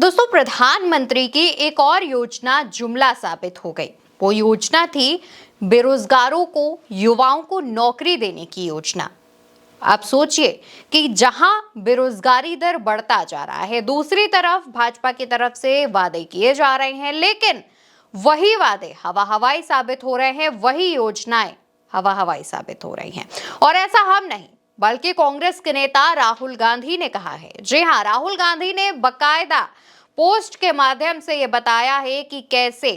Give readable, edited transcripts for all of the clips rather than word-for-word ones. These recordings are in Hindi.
दोस्तों, प्रधानमंत्री की एक और योजना जुमला साबित हो गई। वो योजना थी बेरोजगारों को, युवाओं को नौकरी देने की योजना। आप सोचिए कि जहां बेरोजगारी दर बढ़ता जा रहा है, दूसरी तरफ भाजपा की तरफ से वादे किए जा रहे हैं, लेकिन वही वादे हवा हवाई साबित हो रहे हैं, वही योजनाएं हवा हवाई साबित हो रही हैं। और ऐसा हम नहीं बल्कि कांग्रेस के नेता राहुल गांधी ने कहा है। जी हां, राहुल गांधी ने बकायदा पोस्ट के माध्यम से ये बताया है कि कैसे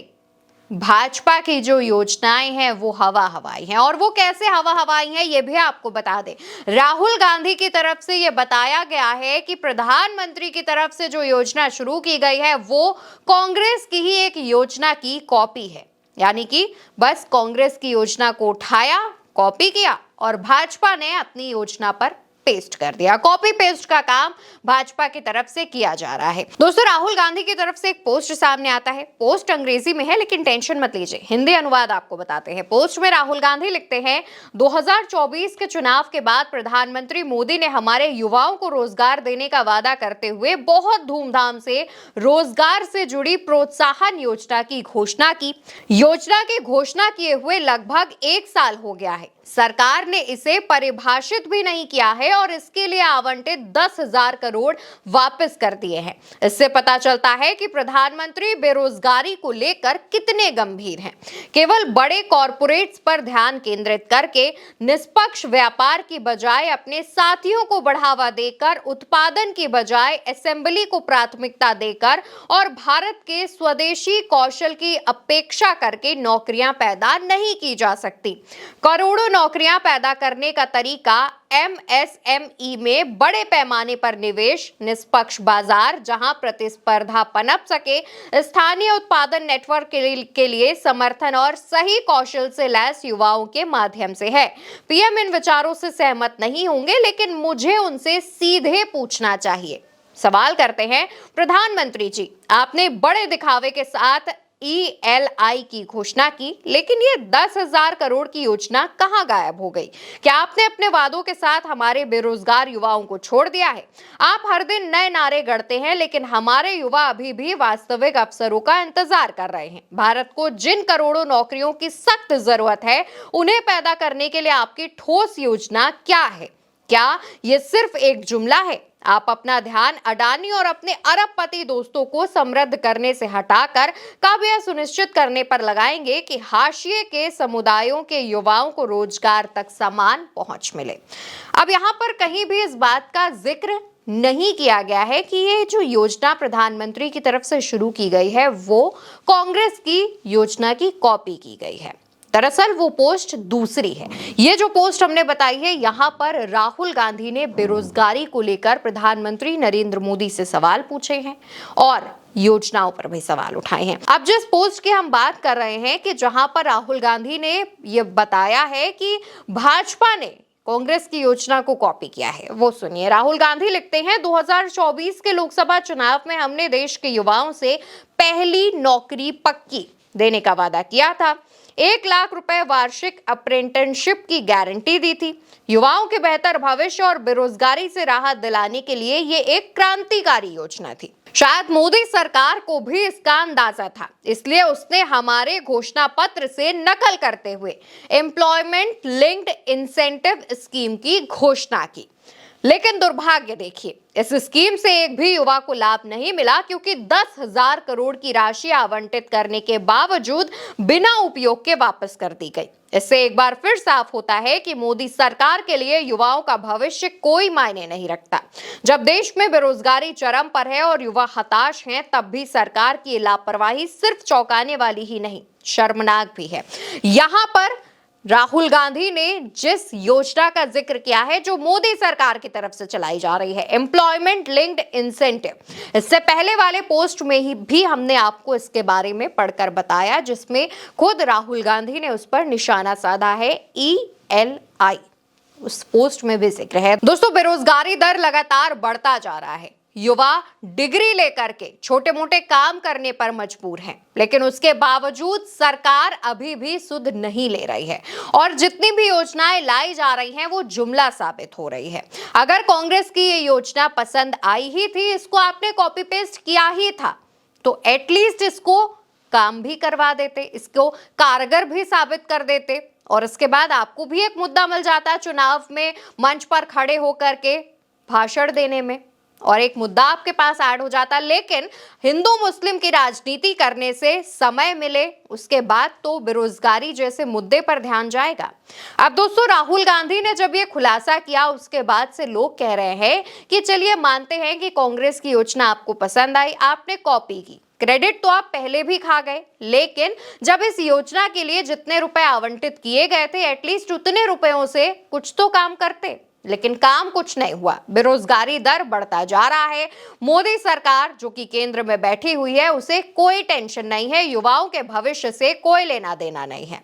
भाजपा की जो योजनाएं हैं वो हवा हवाई हैं। और वो कैसे हवा हवाई हैं ये भी आपको बता दें। राहुल गांधी की तरफ से ये बताया गया है कि प्रधानमंत्री की तरफ से जो योजना शुरू की गई है वो कांग्रेस की ही एक योजना की कॉपी है। यानी कि बस कांग्रेस की योजना को उठाया, कॉपी किया और भाजपा ने अपनी योजना पर पेस्ट कर दिया। कॉपी पेस्ट का काम भाजपा की तरफ से किया जा रहा है। दोस्तों, राहुल गांधी की तरफ से एक पोस्ट सामने आता है। पोस्ट अंग्रेजी में है, लेकिन टेंशन मत लीजिए, हिंदी अनुवाद आपको बताते हैं। पोस्ट में राहुल गांधी लिखते हैं, 2024 के चुनाव के बाद प्रधानमंत्री मोदी ने हमारे युवाओं को रोजगार देने का वादा करते हुए बहुत धूमधाम से रोजगार से जुड़ी प्रोत्साहन योजना की घोषणा की। योजना की घोषणा किए हुए लगभग 1 साल हो गया है। सरकार ने इसे परिभाषित भी नहीं किया है और इसके लिए आवंटित 10,000 करोड़ वापस कर दिए हैं। इससे पता चलता है कि प्रधानमंत्री बेरोजगारी को लेकर कितने गंभीर हैं। केवल बड़े कॉरपोरेट्स पर ध्यान केंद्रित करके निष्पक्ष व्यापार की बजाय अपने साथियों को बढ़ावा देकर, उत्पादन की बजाय असेंबली को प्राथमिकता देकर और भारत के स्वदेशी कौशल की अपेक्षा करके नौकरियां पैदा नहीं की जा सकती। करोड़ों नौकरियां पैदा करने का तरीका एमएसएमई में बड़े पैमाने पर निवेश, निष्पक्ष बाजार जहां प्रतिस्पर्धा पनप सके, स्थानीय उत्पादन नेटवर्क के लिए समर्थन और सही कौशल से लैस युवाओं के माध्यम से है। पीएम इन विचारों से सहमत नहीं होंगे, लेकिन मुझे उनसे सीधे पूछना चाहिए। सवाल करते हैं, प्रधानमंत्री जी, आपने बड़े दिखावे के साथ ELI की घोषणा की, लेकिन ये 10,000 करोड़ की योजना कहां गायब हो गई? क्या आपने अपने वादों के साथ हमारे बेरोजगार युवाओं को छोड़ दिया है? आप हर दिन नए नारे गढ़ते हैं, लेकिन हमारे युवा अभी भी वास्तविक अवसरों का इंतजार कर रहे हैं। भारत को जिन करोड़ों नौकरियों की सख्त जरूरत है, उन्हें पैदा करने के लिए आपकी ठोस योजना क्या है? क्या ये सिर्फ एक जुमला है? आप अपना ध्यान अडानी और अपने अरबपति दोस्तों को समृद्ध करने से हटाकर कब यह सुनिश्चित करने पर लगाएंगे कि हाशिए के समुदायों के युवाओं को रोजगार तक समान पहुंच मिले? अब यहाँ पर कहीं भी इस बात का जिक्र नहीं किया गया है कि ये जो योजना प्रधानमंत्री की तरफ से शुरू की गई है वो कांग्रेस की योजना की कॉपी की गई है। दरअसल वो पोस्ट दूसरी है। ये जो पोस्ट हमने बताई है, यहाँ पर राहुल गांधी ने बेरोजगारी को लेकर प्रधानमंत्री नरेंद्र मोदी से सवाल पूछे हैं और योजनाओं पर भी सवाल उठाए हैं। अब जिस पोस्ट की हम बात कर रहे हैं कि जहां पर राहुल गांधी ने ये बताया है कि भाजपा ने कांग्रेस की योजना को कॉपी किया है, वो सुनिए। राहुल गांधी लिखते हैं, 2024 के लोकसभा चुनाव में हमने देश के युवाओं से पहली नौकरी पक्की देने का वादा किया था। 1 लाख रुपए वार्षिक अप्रेंटिसशिप की गारंटी दी थी। युवाओं के बेहतर भविष्य और बेरोजगारी से राहत दिलाने के लिए ये एक क्रांतिकारी योजना थी। शायद मोदी सरकार को भी इसका अंदाजा था, इसलिए उसने हमारे घोषणा पत्र से नकल करते हुए एम्प्लॉयमेंट लिंक्ड इंसेंटिव स्कीम की घोषणा की। लेकिन दुर्भाग्य देखिए, इस स्कीम से एक भी युवा को लाभ नहीं मिला, क्योंकि 10,000 करोड़ की राशि आवंटित करने के बावजूद बिना उपयोग के वापस कर दी गई। इससे एक बार फिर साफ होता है कि मोदी सरकार के लिए युवाओं का भविष्य कोई मायने नहीं रखता। जब देश में बेरोजगारी चरम पर है और युवा हताश हैं, तब भी सरकार की लापरवाही सिर्फ चौंकाने वाली ही नहीं, शर्मनाक भी है। यहाँ पर राहुल गांधी ने जिस योजना का जिक्र किया है, जो मोदी सरकार की तरफ से चलाई जा रही है, एम्प्लॉयमेंट लिंक्ड इंसेंटिव, इससे पहले वाले पोस्ट में ही भी हमने आपको इसके बारे में पढ़कर बताया, जिसमें खुद राहुल गांधी ने उस पर निशाना साधा है। ELI उस पोस्ट में भी जिक्र है। दोस्तों, बेरोजगारी दर लगातार बढ़ता जा रहा है। युवा डिग्री लेकर के छोटे मोटे काम करने पर मजबूर हैं, लेकिन उसके बावजूद सरकार अभी भी सुध नहीं ले रही है और जितनी भी योजनाएं लाई जा रही हैं वो जुमला साबित हो रही है। अगर कांग्रेस की ये योजना पसंद आई ही थी, इसको आपने कॉपी पेस्ट किया ही था, तो एटलीस्ट इसको काम भी करवा देते, इसको कारगर भी साबित कर देते और इसके बाद आपको भी एक मुद्दा मिल जाता चुनाव में मंच पर खड़े होकर के भाषण देने में और एक मुद्दा आपके पास ऐड हो जाता। लेकिन हिंदू मुस्लिम की राजनीति करने से समय मिले उसके बाद तो बेरोजगारी जैसे मुद्दे पर ध्यान जाएगा। अब दोस्तों, राहुल गांधी ने जब ये खुलासा किया उसके बाद से लोग कह रहे हैं कि चलिए मानते हैं कि कांग्रेस की योजना आपको पसंद आई, आपने कॉपी की, क्रेडिट तो आप पहले भी खा गए, लेकिन जब इस योजना के लिए जितने रुपए आवंटित किए गए थे एटलीस्ट उतने रुपयों से कुछ तो काम करते, लेकिन काम कुछ नहीं हुआ। बेरोजगारी दर बढ़ता जा रहा है। मोदी सरकार जो कि केंद्र में बैठी हुई है उसे कोई टेंशन नहीं है, युवाओं के भविष्य से कोई लेना देना नहीं है।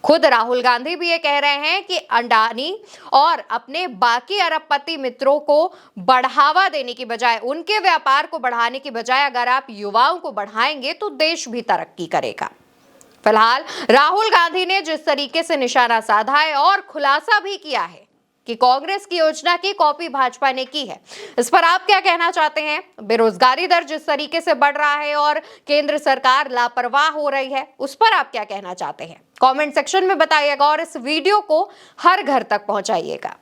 खुद राहुल गांधी भी ये कह रहे हैं कि अडानी और अपने बाकी अरबपति मित्रों को बढ़ावा देने की बजाय, उनके व्यापार को बढ़ाने की बजाय अगर आप युवाओं को बढ़ाएंगे तो देश भी तरक्की करेगा। फिलहाल राहुल गांधी ने जिस तरीके से निशाना साधा है और खुलासा भी किया है कि कांग्रेस की योजना की कॉपी भाजपा ने की है, इस पर आप क्या कहना चाहते हैं? बेरोजगारी दर जिस तरीके से बढ़ रहा है और केंद्र सरकार लापरवाह हो रही है, उस पर आप क्या कहना चाहते हैं? कमेंट सेक्शन में बताइएगा और इस वीडियो को हर घर तक पहुंचाइएगा।